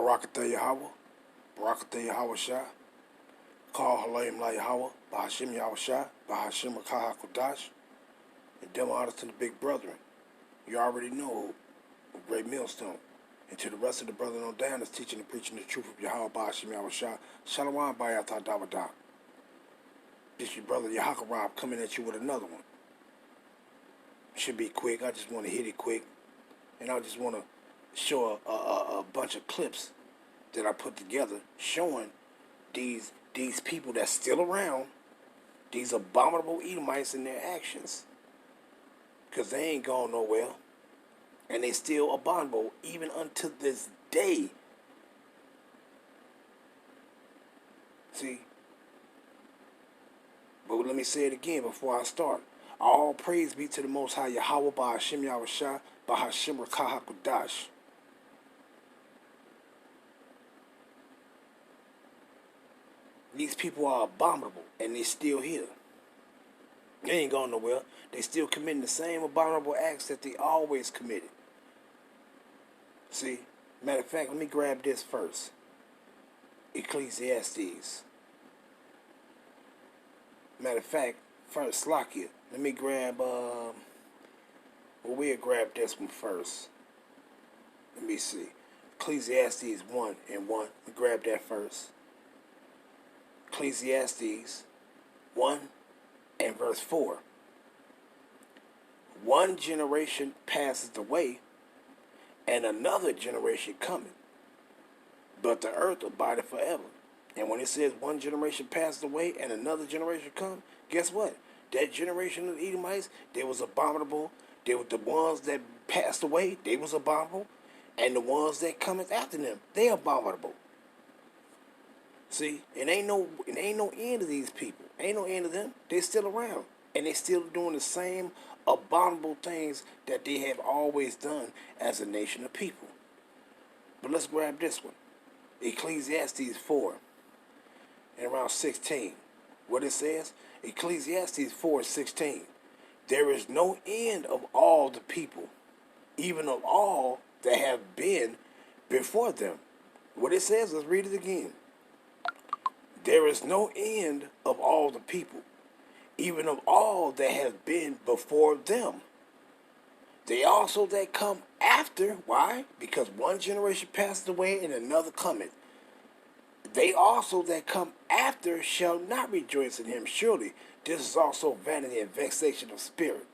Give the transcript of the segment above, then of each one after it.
Barakatah Yahweh, Barakatah Yahweh Shah, Call Halayim La Yahweh, Bahashim Yahweh Shah, Bahashim Akaha Kodash, and demo honors to the big brethren. You already know who, Great Millstone. And to the rest of the brethren on down that's teaching and preaching the truth of Yahweh, Bahashim Yahweh Shah, Shalom Bayatah Dawadah. This your brother Yahakarab coming at you with another one. Should be quick. I just want to hit it quick. And I just want to show a bunch of clips that I put together showing these people that's still around, these abominable Edomites in their actions. Because they ain't gone nowhere. And they still abominable even unto this day. See? But let me say it again before I start. All praise be to the Most High Yahweh, Bahashim Yahweh Shah, Bahashim Rakaha Kodash. These people are abominable, and they're still here. They ain't going nowhere. They still committing the same abominable acts that they always committed. See? Matter of fact, let me grab this first. Ecclesiastes. Matter of fact, first, Slakia. Let me grab, we'll grab this one first. Let me see. Ecclesiastes 1 and 1. Let me grab that first. Ecclesiastes 1 and verse 4. One generation passes away, and another generation cometh. But the earth abideth forever. And when it says one generation passes away and another generation comes, guess what? That generation of Edomites, they was abominable. They were the ones that passed away, they was abominable. And the ones that cometh after them, they abominable. See, it ain't no end of these people. Ain't no end of them. They still around. And they still doing the same abominable things that they have always done as a nation of people. But let's grab this one. Ecclesiastes 4 and around 16. What it says? Ecclesiastes 4:16. There is no end of all the people, even of all that have been before them. What it says, let's read it again. There is no end of all the people, even of all that have been before them. They also that come after, why? Because one generation passed away and another cometh. They also that come after shall not rejoice in him. Surely this is also vanity and vexation of spirit.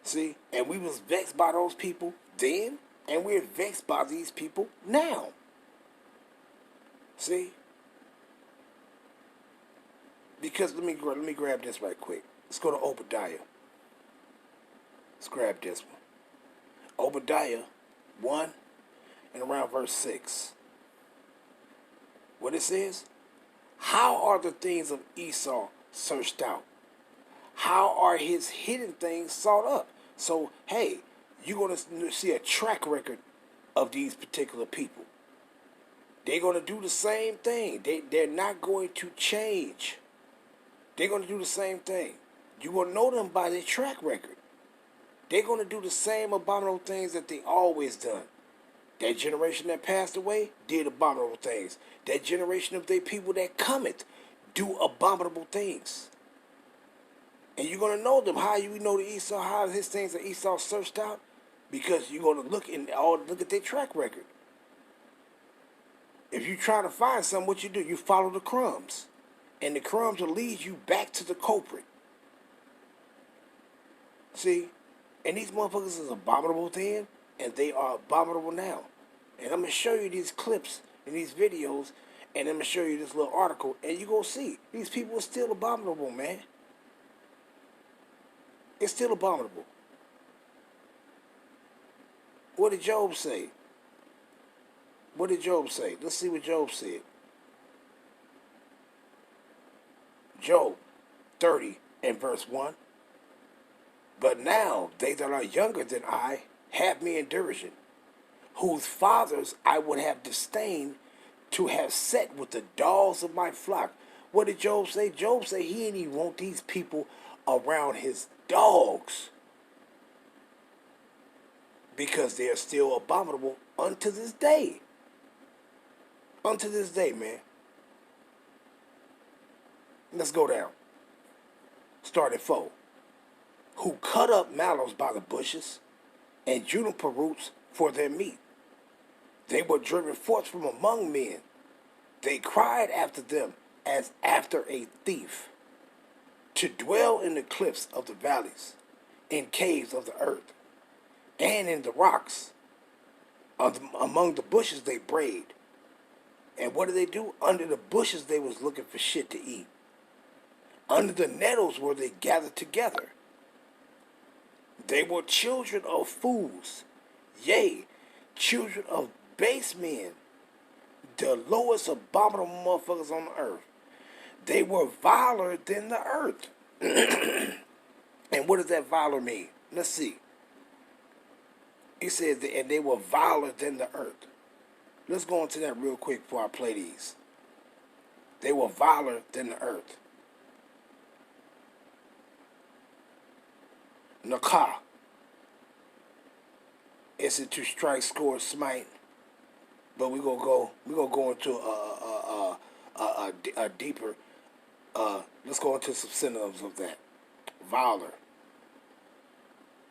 See? And we was vexed by those people then, and we're vexed by these people now. See? Because let me grab this right quick. Let's go to Obadiah. Let's grab this one. Obadiah 1 and around verse 6. What it says? How are the things of Esau searched out? How are his hidden things sought up? So, hey, you're going to see a track record of these particular people. They're going to do the same thing. They're not going to change. They're going to do the same thing. You're going to know them by their track record. They're going to do the same abominable things that they always done. That generation that passed away did abominable things. That generation of their people that cometh do abominable things. And you're going to know them. How you know the Esau, how his things that Esau searched out? Because you're going to look at their track record. If you try to find something, what you do? You follow the crumbs. And the crumbs will lead you back to the culprit. See? And these motherfuckers is abominable then, and they are abominable now. And I'm going to show you these clips and these videos, and I'm going to show you this little article, and you're going to see. These people are still abominable, man. It's still abominable. What did Job say? What did Job say? Let's see what Job said. Job 30 and verse 1. But now they that are younger than I have me in derision, whose fathers I would have disdained to have set with the dogs of my flock. What did Job say? Job said he didn't even want these people around his dogs because they are still abominable unto this day. Unto this day, man. Let's go down. Start at 4. Who cut up mallows by the bushes and juniper roots for their meat. They were driven forth from among men. They cried after them as after a thief, to dwell in the cliffs of the valleys, in caves of the earth, and in the rocks. Among the bushes they brayed. And what did they do? Under the bushes they was looking for shit to eat. Under the nettles were they gathered together. They were children of fools, yea, children of base men, the lowest abominable motherfuckers on the earth. They were viler than the earth. And what does that viler mean? Let's see. He says, and they were viler than the earth. Let's go into that real quick before I play these. They were viler than the earth. Nakah. It's to strike, score, smite. But we're gonna go into a deeper. Let's go into some synonyms of that. Viler.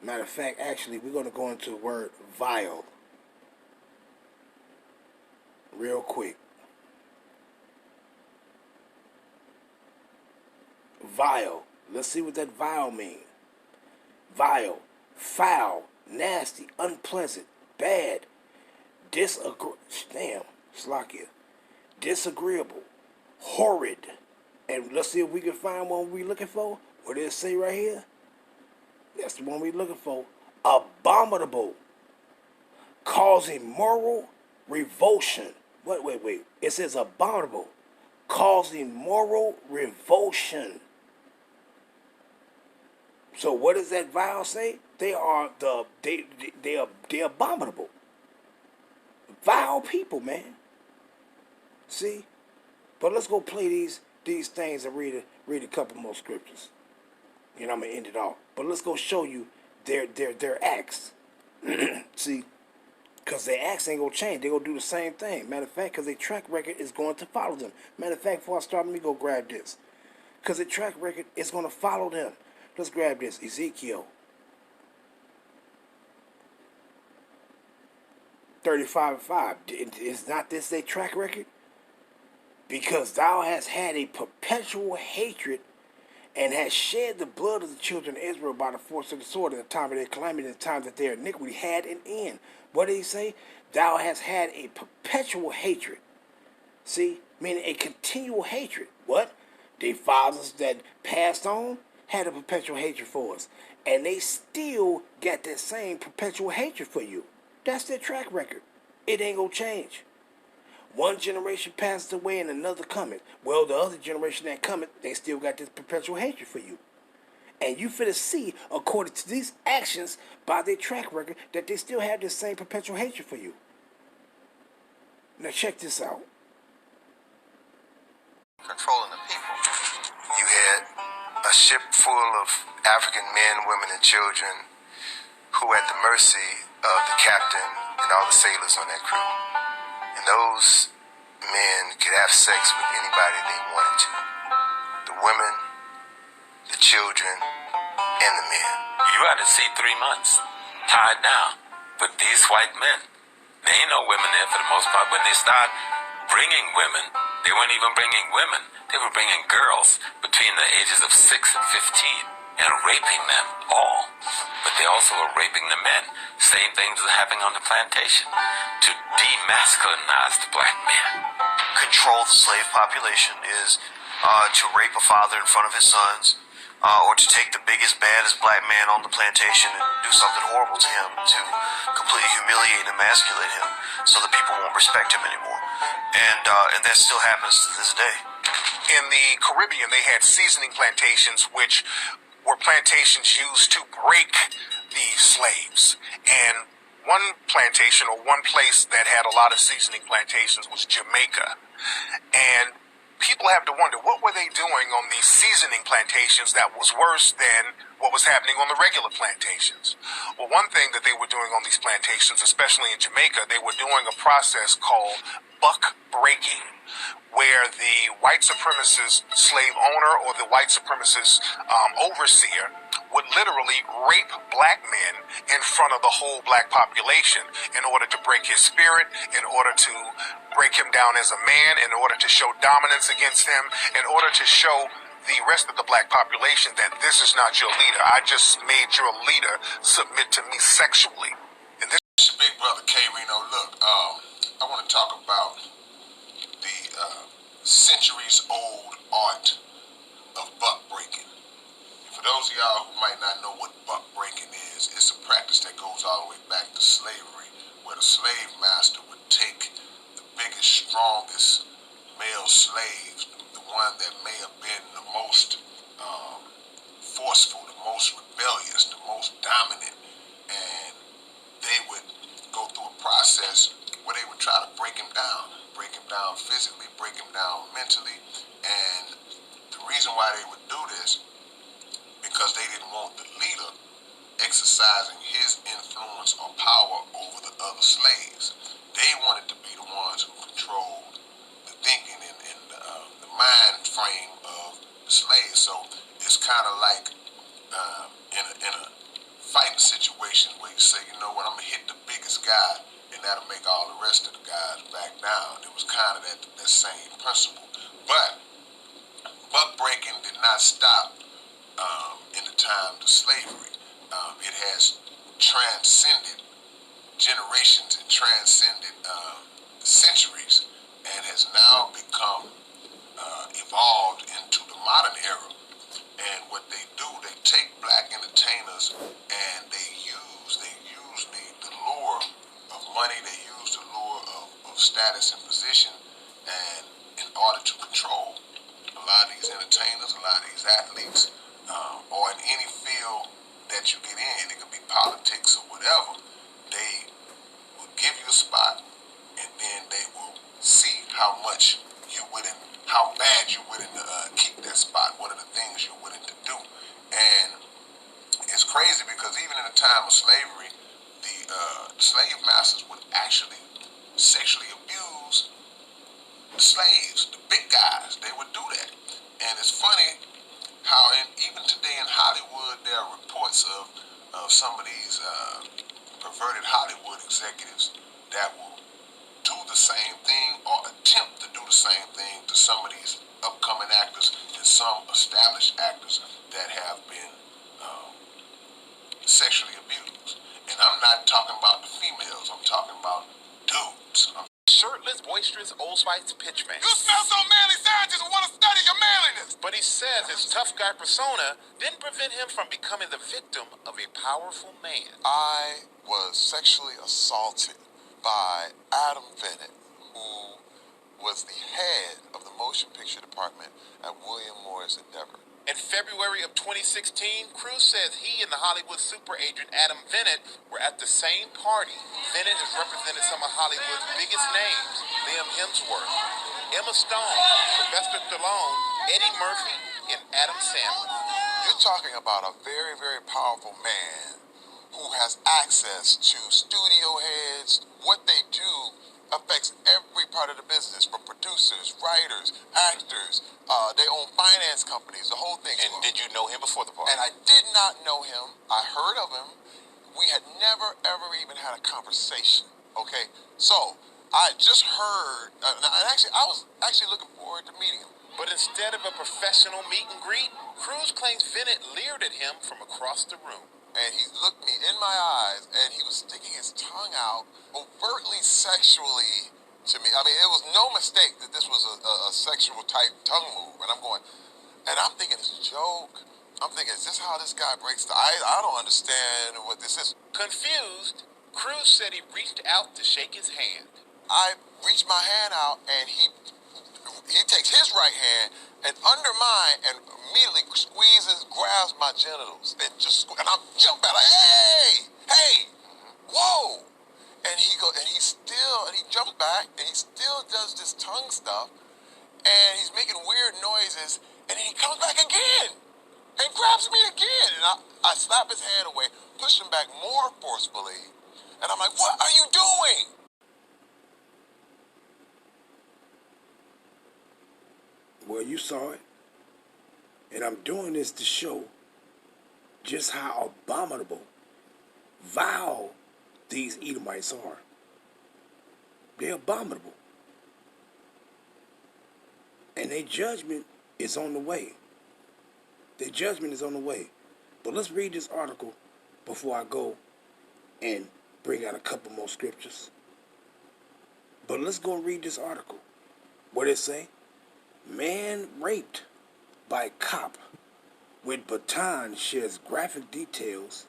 Matter of fact, actually, we're gonna go into the word vile. Real quick. Vile. Let's see what that vile means. Vile, foul, nasty, unpleasant, bad, disagreeable, horrid. And let's see if we can find one we're looking for. What did it say right here? That's the one we're looking for. Abominable, causing moral revulsion. Wait. It says abominable, causing moral revulsion. So what does that vile say? They are they're abominable. Vile people, man. See? But let's go play these things and read a couple more scriptures. You know, I'm gonna end it off. But let's go show you their acts. See? Because their acts ain't gonna change. They're gonna do the same thing. Matter of fact, because their track record is going to follow them. Matter of fact, before I start, let me go grab this. Because their track record is gonna follow them. Let's grab this. Ezekiel 35:5. Is not this their track record? Because thou hast had a perpetual hatred and hast shed the blood of the children of Israel by the force of the sword in the time of their calamity, in the time that their iniquity had an end. What did he say? Thou hast had a perpetual hatred. See? Meaning a continual hatred. What? The fathers that passed on had a perpetual hatred for us. And they still got that same perpetual hatred for you. That's their track record. It ain't gonna change. One generation passes away and another cometh. Well, the other generation that cometh, they still got this perpetual hatred for you. And you finna see, according to these actions, by their track record, that they still have this same perpetual hatred for you. Now check this out. Controlling the people. You had a ship full of African men, women, and children who were at the mercy of the captain and all the sailors on that crew. And those men could have sex with anybody they wanted to. The women, the children, and the men. You had to see 3 months, tied down with these white men. There ain't no women there for the most part. When they start bringing women, they weren't even bringing women. They were bringing girls between the ages of 6 and 15 and raping them all. But they also were raping the men. Same things was happening on the plantation to demasculinize the black men. Control the slave population is to rape a father in front of his sons, or to take the biggest, baddest black man on the plantation and do something horrible to him, to completely humiliate and emasculate him so that people won't respect him anymore. And that still happens to this day. In the Caribbean, they had seasoning plantations, which were plantations used to break the slaves. And one plantation, or one place that had a lot of seasoning plantations, was Jamaica. And people have to wonder, what were they doing on these seasoning plantations that was worse than what was happening on the regular plantations. Well, one thing that they were doing on these plantations, especially in Jamaica, they were doing a process called buck breaking, where the white supremacist slave owner or the white supremacist overseer would literally rape black men in front of the whole black population in order to break his spirit, in order to break him down as a man, in order to show dominance against him, in order to show the rest of the black population that this is not your leader. I just made your leader submit to me sexually. And this Big brother K Reno, look, I want to talk about the centuries old art of buck breaking. And for those of y'all who might not know what buck breaking is, it's a practice that goes all the way back to slavery, where the slave master would take the biggest, strongest male slaves, the one that may have been the most forceful, the most rebellious, the most dominant, and they would go through a process where they would try to break him down physically, break him down mentally. And the reason why they would do this, because they didn't want the leader exercising his influence or power over the other slaves. They wanted to be the ones who controlled the thinking and the mind frame of the slaves. So it's kind of like in a fighting situation where you say, you know what, I'm going to hit the biggest guy, and that'll make all the rest of the guys back down. It was kind of that same principle. But buck breaking did not stop in the time of slavery. It has transcended generations and transcended centuries, and has now become evolved into the modern era. And what they do, they take black entertainers and they use the lure of money, they use the lure of status and position, and in order to control a lot of these entertainers, a lot of these athletes, or in any field that you get in, it could be politics or whatever, they will give you a spot, and then they will see how much you're willing, how bad you're willing to keep that spot, what are the things you're willing to do. And it's crazy because even in the time of slavery, the slave masters would actually sexually abuse the slaves, the big guys. They would do that. And it's funny how even today in Hollywood, there are reports of some of these perverted Hollywood executives that will do the same thing or attempt to do the same thing to some of these upcoming actors and some established actors that have been sexually abused. And I'm not talking about the females, I'm talking about dudes. Shirtless, boisterous, Old Spice pitchman. You smell so manly, scientists want to study your manliness. But he says his tough guy persona didn't prevent him from becoming the victim of a powerful man. I was sexually assaulted by Adam Bennett, who was the head of the motion picture department at William Morris Endeavor. In February of 2016, Cruz says he and the Hollywood super agent Adam Bennett were at the same party. Bennett has represented some of Hollywood's biggest names: Liam Hemsworth, Emma Stone, Sylvester Stallone, Eddie Murphy, and Adam Sandler. You're talking about a very, very powerful man who has access to studio heads. What they do affects every part of the business, from producers, writers, actors. They own finance companies, the whole thing. And did you know him before the party? And I did not know him. I heard of him. We had never, ever even had a conversation, okay? So, I just heard, and actually, I was actually looking forward to meeting him. But instead of a professional meet and greet, Cruz claims Bennett leered at him from across the room. And he looked me in my eyes, and he was sticking his tongue out overtly sexually to me. I mean, it was no mistake that this was a sexual type tongue move. And I'm going, and I'm thinking it's a joke. I'm thinking, is this how this guy breaks the ice? I don't understand what this is. Confused, Cruz said he reached out to shake his hand. I reached my hand out, and he takes his right hand and under mine and immediately squeezes, grabs my genitals, and and I'm jumping like, hey, whoa. And he jumps back, and he still does this tongue stuff, and he's making weird noises, and then he comes back again and grabs me again. And I slap his hand away, push him back more forcefully, and I'm like, what are you doing? Well, you saw it. And I'm doing this to show just how abominable, vile these Edomites are. They're abominable. And their judgment is on the way. Their judgment is on the way. But let's read this article before I go and bring out a couple more scriptures. But let's go and read this article. What it say? Man raped by cop with baton shares graphic details.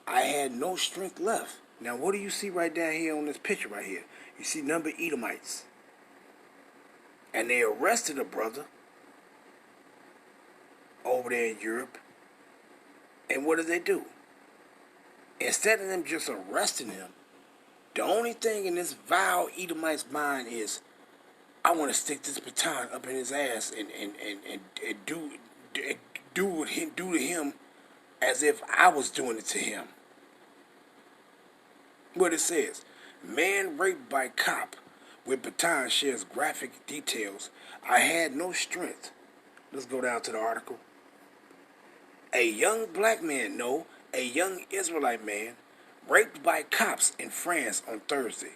I had no strength left. Now, what do you see right down here on this picture right here? You see number Edomites. And they arrested a brother over there in Europe. And what do? Instead of them just arresting him, the only thing in this vile Edomite's mind is, I want to stick this baton up in his ass and do to him as if I was doing it to him. What it says, man raped by cop with baton shares graphic details. I had no strength. Let's go down to the article. A young black man, no, a young Israelite man, raped by cops in France on Thursday,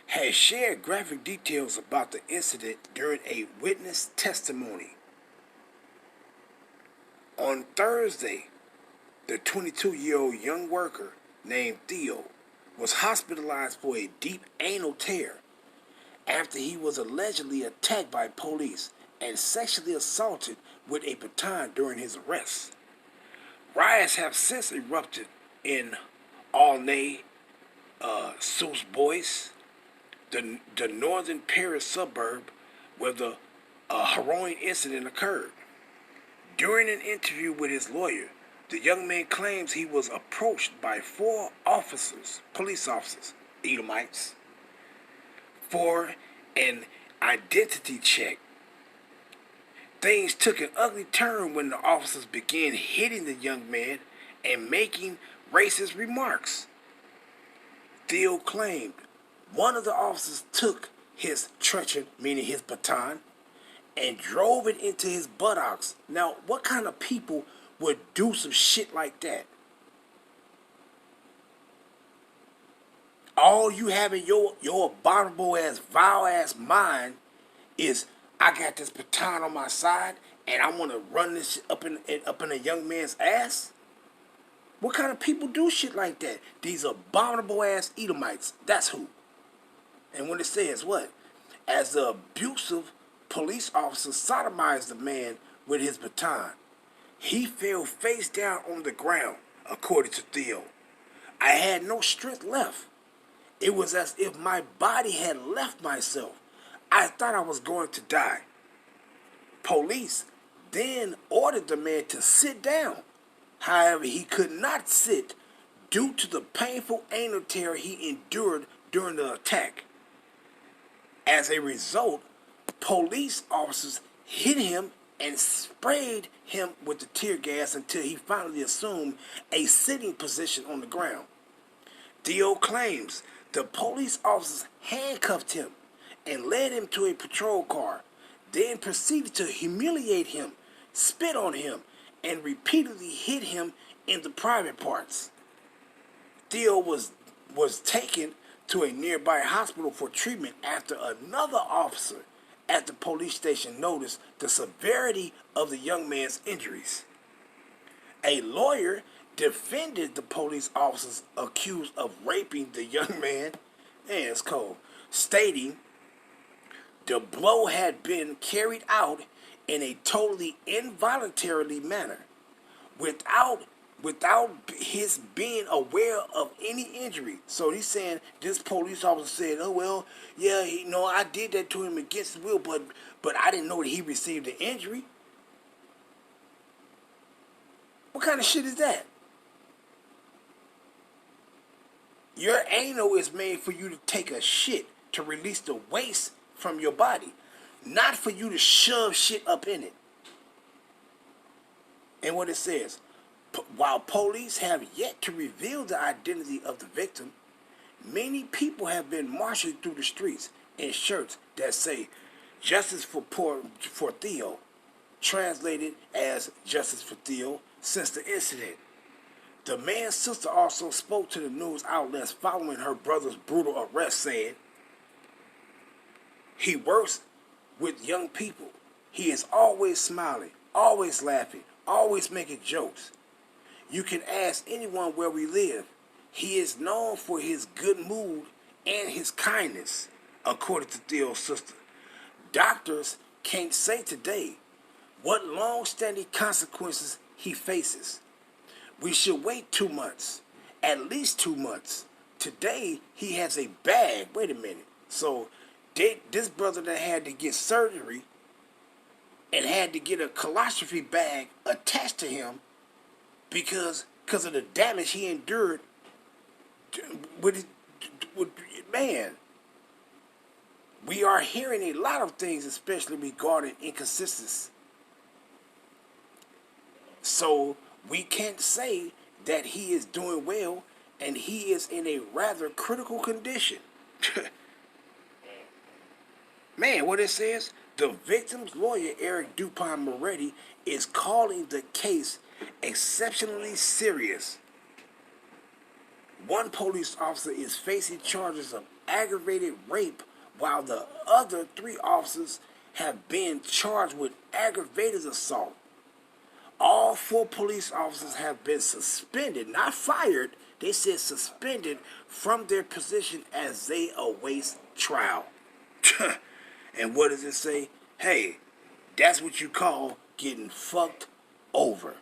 has shared graphic details about the incident during a witness testimony. On Thursday, the 22-year-old young worker named Theo was hospitalized for a deep anal tear after he was allegedly attacked by police and sexually assaulted with a baton during his arrest. Riots have since erupted in Aulnay, Sous-Bois, the northern Paris suburb where the harrowing incident occurred. During an interview with his lawyer, the young man claims he was approached by 4 officers, police officers, Edomites, for an identity check. Things took an ugly turn when the officers began hitting the young man and making racist remarks. Theo claimed one of the officers took his truncheon, meaning his baton, and drove it into his buttocks. Now, what kind of people would do some shit like that? All you have in your abominable ass, vile ass mind is, I got this baton on my side and I want to run this shit up in a young man's ass? What kind of people do shit like that? These abominable ass Edomites. That's who. And when it says what? As the abusive police officer sodomized the man with his baton, he fell face down on the ground, according to Theo. I had no strength left. It was as if my body had left myself. I thought I was going to die. Police then ordered the man to sit down. However, he could not sit due to the painful anal tear he endured during the attack. As a result, police officers hit him and sprayed him with the tear gas until he finally assumed a sitting position on the ground. Theo claims the police officers handcuffed him and led him to a patrol car, then proceeded to humiliate him, spit on him, and repeatedly hit him in the private parts. Theo was taken to a nearby hospital for treatment after another officer at the police station noticed the severity of the young man's injuries. A lawyer defended the police officers accused of raping the young man, and it's cold, stating the blow had been carried out in a totally involuntarily manner, without his being aware of any injury. So he's saying this police officer said, "Oh well, yeah, I did that to him against his will, but I didn't know that he received an injury." What kind of shit is that? Your anal is made for you to take a shit to release the waste from your body, not for you to shove shit up in it. And what it says, While police have yet to reveal the identity of the victim, many people have been marching through the streets in shirts that say "Justice for Theo," translated as "Justice for Theo," since the incident. The man's sister also spoke to the news outlets following her brother's brutal arrest, saying, "He works with young people. He is always smiling, always laughing, always making jokes. You can ask anyone where we live. He is known for his good mood and his kindness," according to Theo's sister. Doctors can't say today what long-standing consequences he faces. "We should wait 2 months, at least 2 months. Today he has a bag." Wait a minute. So this brother that had to get surgery and had to get a coloscopy bag attached to him because of the damage he endured with man. We are hearing a lot of things, especially regarding inconsistencies. So we can't say that he is doing well, and he is in a rather critical condition. Man, what it says, the victim's lawyer, Eric Dupont Moretti, is calling the case exceptionally serious. One police officer is facing charges of aggravated rape, while the other 3 officers have been charged with aggravated assault. All 4 police officers have been suspended, not fired. They said suspended from their position as they await trial. And what does it say? Hey, that's what you call getting fucked over.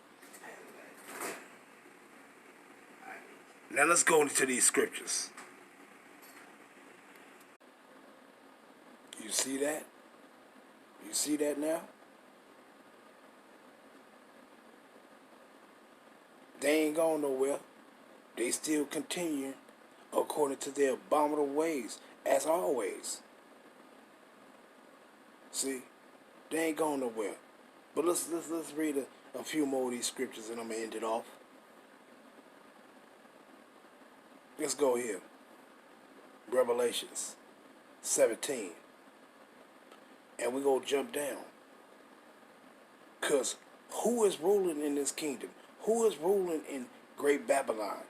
Now let's go into these scriptures. You see that? You see that now? They ain't going nowhere. They still continue according to their abominable ways, as always. See, they ain't going nowhere. But let's read a few more of these scriptures, and I'm gonna end it off. Let's go here. Revelations 17, and we gonna jump down. Cause who is ruling in this kingdom? Who is ruling in Great Babylon?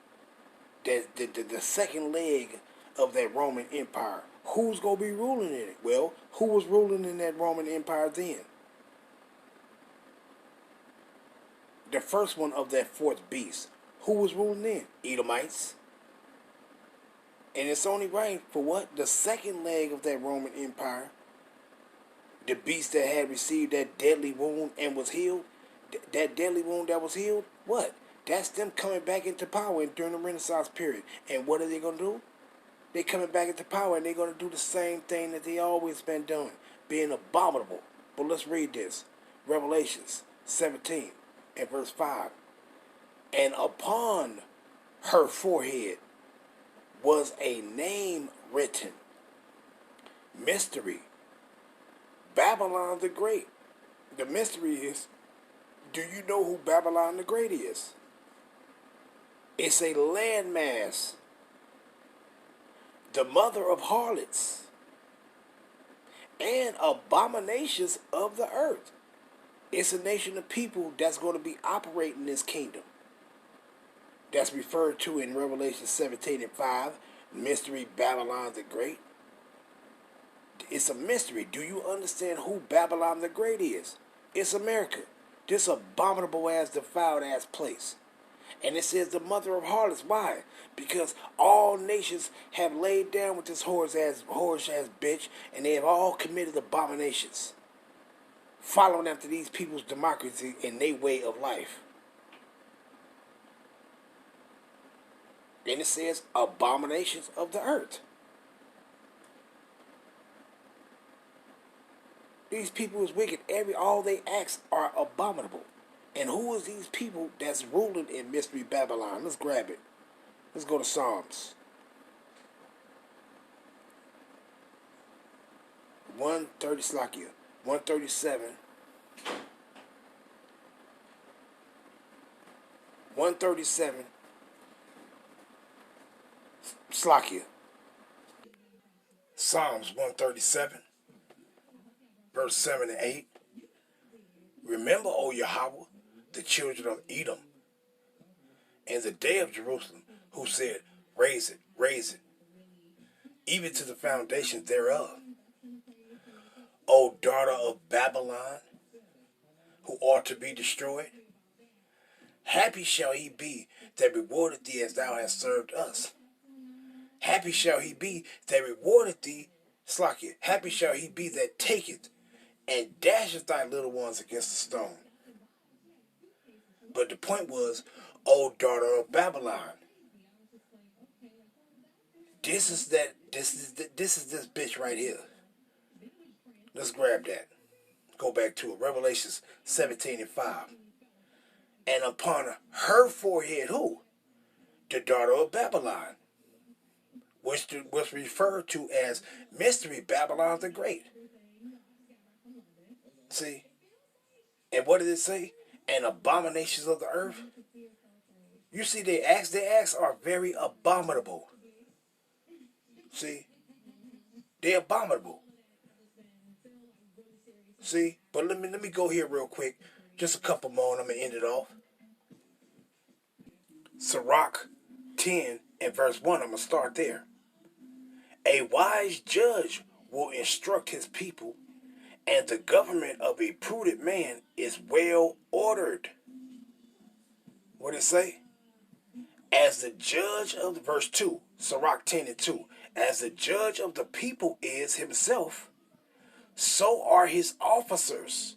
The second leg of that Roman Empire. Who's going to be ruling in it? Well, who was ruling in that Roman Empire then? The first one of that 4th beast. Who was ruling then? Edomites. And it's only right for what? The second leg of that Roman Empire. The beast that had received that deadly wound and was healed. That deadly wound that was healed, what? That's them coming back into power during the Renaissance period. And what are they going to do? They're coming back into power, and they're going to do the same thing that they always been doing, being abominable. But let's read this. Revelations 17 and verse 5. And upon her forehead was a name written. Mystery. Babylon the Great. The mystery is, do you know who Babylon the Great is? It's a landmass. The mother of harlots and abominations of the earth. It's a nation of people that's going to be operating this kingdom. That's referred to in Revelation 17 and 5. Mystery Babylon the Great. It's a mystery. Do you understand who Babylon the Great is? It's America. This abominable ass, defiled ass place. And it says the mother of harlots. Why? Because all nations have laid down with this whorish ass bitch, and they have all committed abominations, following after these people's democracy and their way of life. And it says abominations of the earth. These people is wicked. All they acts are abominable. And who is these people that's ruling in Mystery Babylon? Let's grab it. Let's go to Psalms 137. 137, Slakia. Psalms 137, verse 7 and 8. Remember, O Yahweh, the children of Edom, and the day of Jerusalem, who said, raise it, even to the foundations thereof. O daughter of Babylon, who ought to be destroyed, happy shall he be that rewarded thee as thou hast served us. Happy shall he be that rewarded thee, Slakia. Happy shall he be that taketh and dasheth thy little ones against the stone. But the point was, O daughter of Babylon. This is this bitch right here. Let's grab that. Go back to it. Revelations 17 and 5. And upon her forehead, who? The daughter of Babylon, which was referred to as Mystery Babylon the Great. See? And what did it say? And abominations of the earth. You see, their acts are very abominable. See? They're abominable. See? But let me go here real quick. Just a couple more and I'm going to end it off. Sirach 10 and verse 1. I'm going to start there. A wise judge will instruct his people, and the government of a prudent man is well ordered. What did it say? As the judge of verse 2, Sirach 10 and 2, as the judge of the people is himself, so are his officers.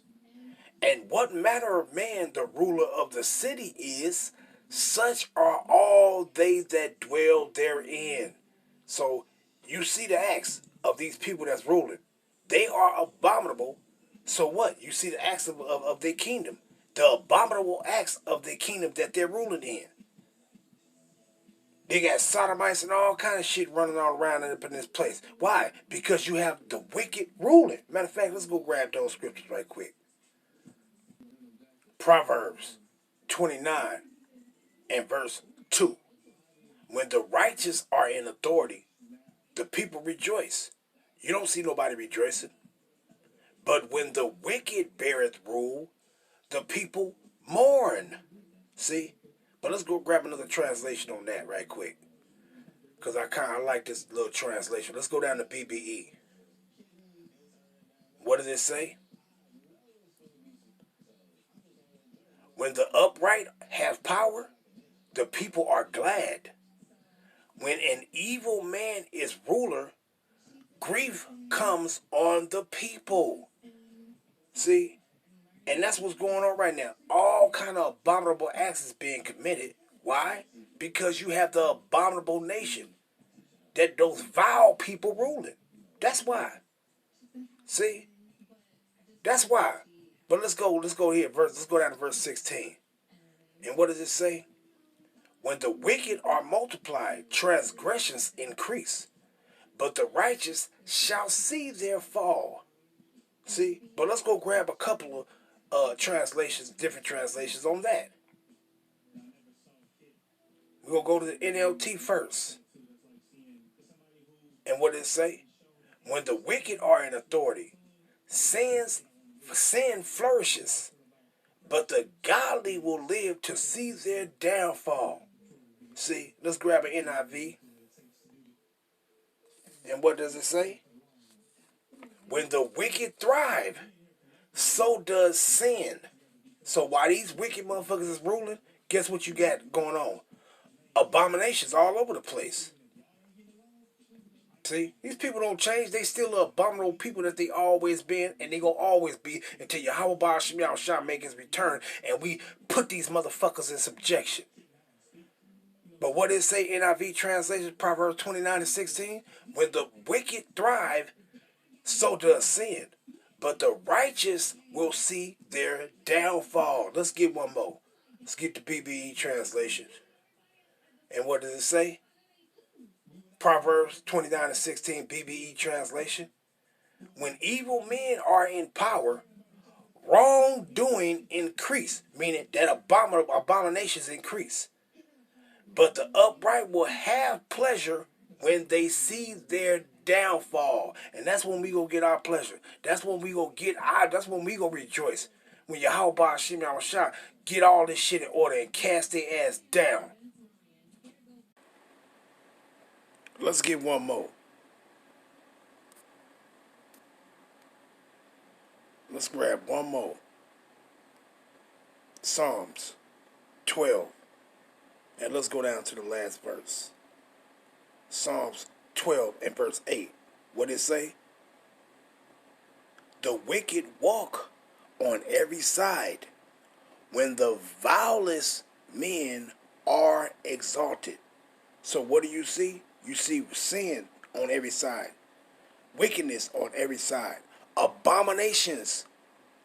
And what manner of man the ruler of the city is, such are all they that dwell therein. So you see the acts of these people that's ruling. They are abominable. So what? You see the acts of their kingdom. The abominable acts of their kingdom that they're ruling in. They got sodomites and all kind of shit running all around up in this place. Why? Because you have the wicked ruling. Matter of fact, let's go grab those scriptures right quick. Proverbs 29 and verse 2. When the righteous are in authority, the people rejoice. You don't see nobody rejoicing. But when the wicked beareth rule, the people mourn. See? But let's go grab another translation on that right quick. Because I kind of like this little translation. Let's go down to BBE. What does it say? When the upright have power, the people are glad. When an evil man is ruler, grief comes on the people. See? And that's what's going on right now. All kind of abominable acts is being committed. Why? Because you have the abominable nation. That those vile people ruling. That's why. See? That's why. But let's go here. Let's go down to verse 16. And what does it say? When the wicked are multiplied, transgressions increase. But the righteous shall see their fall. See? But let's go grab a couple of translations, different translations on that. We're going to go to the NLT first. And what did it say? When the wicked are in authority, sin flourishes, but the godly will live to see their downfall. See, let's grab an NIV. And what does it say? When the wicked thrive, so does sin. So while these wicked motherfuckers is ruling, guess what you got going on? Abominations all over the place. See, these people don't change. They still the abominable people that they always been, and they gonna always be until Yahweh Ba'al Shah make his return, and we put these motherfuckers in subjection. But what did it say, NIV translation, Proverbs 29 and 16? When the wicked thrive, so does sin. But the righteous will see their downfall. Let's get one more. Let's get the BBE translation. And what does it say? Proverbs 29 and 16 BBE translation. When evil men are in power, wrongdoing increase, meaning that abominations increase. But the upright will have pleasure when they see their downfall. And that's when we go get our pleasure. That's when we go that's when we go rejoice. When Yahweh Hashem Yahushua get all this shit in order and cast their ass down. Let's get one more. Let's grab one more. Psalms 12. And let's go down to the last verse. Psalms 12 and verse 8. What did it say? The wicked walk on every side when the vilest men are exalted. So what do you see? You see sin on every side. Wickedness on every side. Abominations.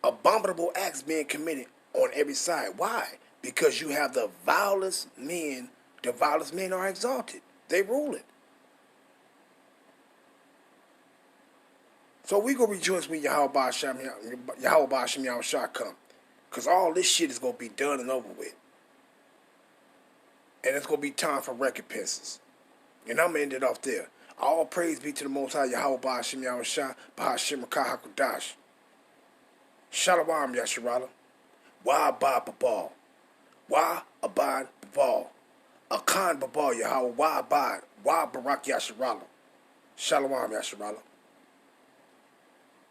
Abominable acts being committed on every side. Why? Because you have the vilest men. The vilest men are exalted. They rule it. So we go rejoice when Yahweh Hashem Yahushua come. Because all this shit is going to be done and over with. And it's going to be time for recompenses. And I'm going to end it off there. All praise be to the Most High Yahweh Hashem Yahushua B'Hashem Rakah HaKodash. Shalom Yasharala. Wa Abad Babal. Wa Abad Babal. Akan Babal Yahweh. Wa Abad. Wa Barak Yasharala. Shalom Yasharala.